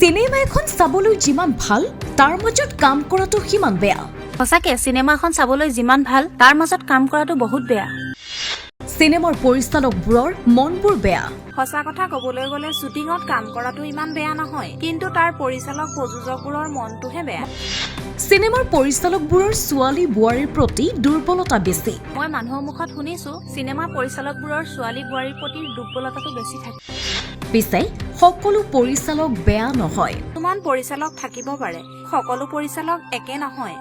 Cinema এখন চাবলৈ যিমান ভাল তাৰ মাজত কাম কৰাটো সিমান বেয়া। সঁচাকে সিনেমাখন চাবলৈ যিমান ভাল তাৰ মাজত কাম কৰাটো বহুত বেয়া। সিনেমাৰ পৰিচালকবোৰৰ মনবোৰ বেয়া। সঁচা কথা ক'বলৈ গ'লে শুটিঙত কাম কৰাটো ইমান বেয়া নহয়, কিন্তু তাৰ পৰিচালক প্ৰযোজকবোৰৰ মনটোহে বেয়া। সিনেমাৰ পৰিচালকবোৰৰ ছোৱালী বোৱাৰীৰ প্ৰতি দুৰ্বলতা বেছি। মই মানুহৰ মুখত শুনিছো চিনেমা পৰিচালকবোৰৰ ছোৱালী বোৱাৰীৰ প্ৰতি দুৰ্বলতাটো বেছি থাকে। পিছে সকলো পৰিচালক বেয়া নহয়। কিছুমান পৰিচালক থাকিব পাৰে, সকলো পৰিচালক একে নহয়।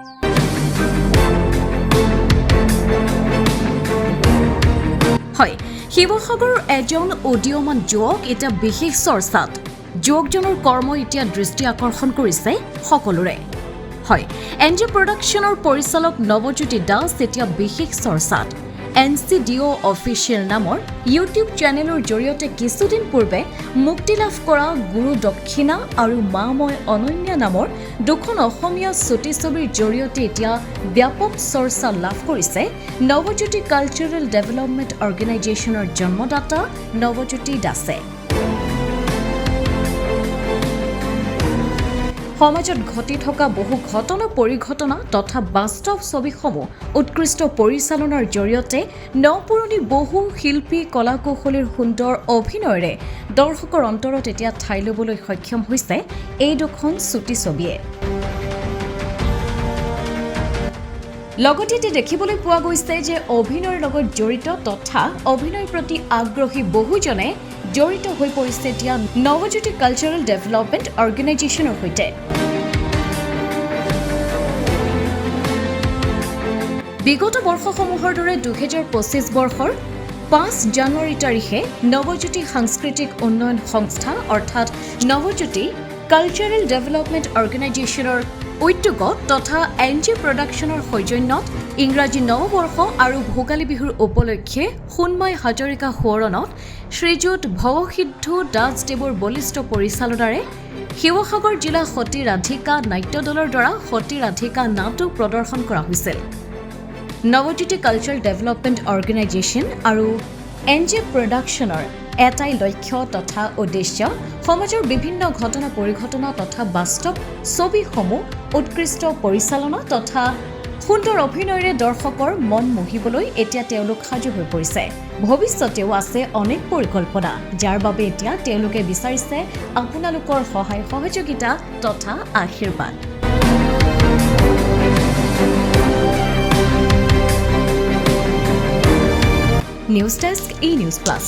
হয়, শিৱসাগৰৰ এজন উদীয়মান যুৱক এতিয়া বিশেষ চৰ্চাত। যুৱকজনৰ কৰ্ম এতিয়া দৃষ্টি আকৰ্ষণ কৰিছে সকলোৰে। হয়, NJ প্ৰডাকশ্যনৰ পৰিচালক নৱজ্যোতি দাস এতিয়া বিশেষ চৰ্চাত। NCDO অফিচিয়েল নামৰ ইউটিউব চেনেলৰ জৰিয়তে কিছুদিন পূৰ্বে মুক্তি লাভ কৰা গুৰু দক্ষিণা আৰু মা মই অনন্যা নামৰ দুখন অসমীয়া ছুটি ছবিৰ জৰিয়তে এতিয়া ব্যাপক চৰ্চা লাভ কৰিছে নৱজ্যোতি কালচাৰেল ডেভেলপমেণ্ট অৰ্গেনাইজেশ্যনৰ জন্মদাতা নৱজ্যোতি দাসে। সমাজত ঘটি থকা বহু ঘটনা পৰিঘটনা তথা বাস্তৱ ছবিসমূহ উৎকৃষ্ট পৰিচালনাৰ জৰিয়তে নপুৰণি বহু শিল্পী কলা কৌশলীৰ সুন্দৰ অভিনয়েৰে দৰ্শকৰ অন্তৰত এতিয়া ঠাই ল'বলৈ সক্ষম হৈছে এই দুখন ছুটি ছবিয়ে। লগতে দেখিবলৈ পোৱা গৈছে যে অভিনয়ৰ লগত জড়িত তথা অভিনয়ৰ প্ৰতি আগ্ৰহী বহুজনে জড়িত হৈ পৰিছে এতিয়া নৱজ্যোতি কালচাৰেল ডেভেলপমেণ্ট অৰ্গেনাইজেশ্যনৰ সৈতে। বিগত বৰ্ষসমূহৰ দৰে 2025 বৰ্ষৰ 5 জানুৱাৰী তাৰিখে নৱজ্যোতি সাংস্কৃতিক উন্নয়ন সংস্থা অৰ্থাৎ নৱজ্যোতি কালচাৰেল ডেভেলপমেণ্ট অৰ্গেনাইজেশ্যনৰ উদ্যোগত তথা NJ প্ৰডাকশ্যনৰ সৌজন্যত ইংৰাজী নৱবৰ্ষ আৰু ভোগালী বিহুৰ উপলক্ষে সোণমাই হাজৰিকা সোঁৱৰণত শ্ৰীযুত ভৱসিদ্ধ দাসদেৱৰ বলিষ্ঠ পৰিচালনাৰে শিৱসাগৰ জিলা সতী ৰাধিকা নাট্য দলৰ দ্বাৰা সতী ৰাধিকা নাটক প্ৰদৰ্শন কৰা হৈছিল। নৱজ্যোতি কালচাৰেল ডেভেলপমেণ্ট অৰ্গেনাইজেশ্যন আৰু NJ প্ৰডাকশ্যনৰ এটাই লক্ষ্য তথা উদ্দেশ্য সমাজৰ বিভিন্ন ঘটনা পৰিঘটনা তথা বাস্তৱ ছবিসমূহ উৎকৃষ্ট পৰিচালনা তথা সুন্দৰ অভিনয়েৰে দৰ্শকৰ মন মোহিবলৈ এতিয়া তেওঁলোক সাজু হৈ পৰিছে। ভৱিষ্যতেও আছে অনেক পৰিকল্পনা, যাৰ বাবে এতিয়া তেওঁলোকে বিচাৰিছে আপোনালোকৰ সহায় সহযোগিতা তথা আশীৰ্বাদ। News desk, E-News Plus।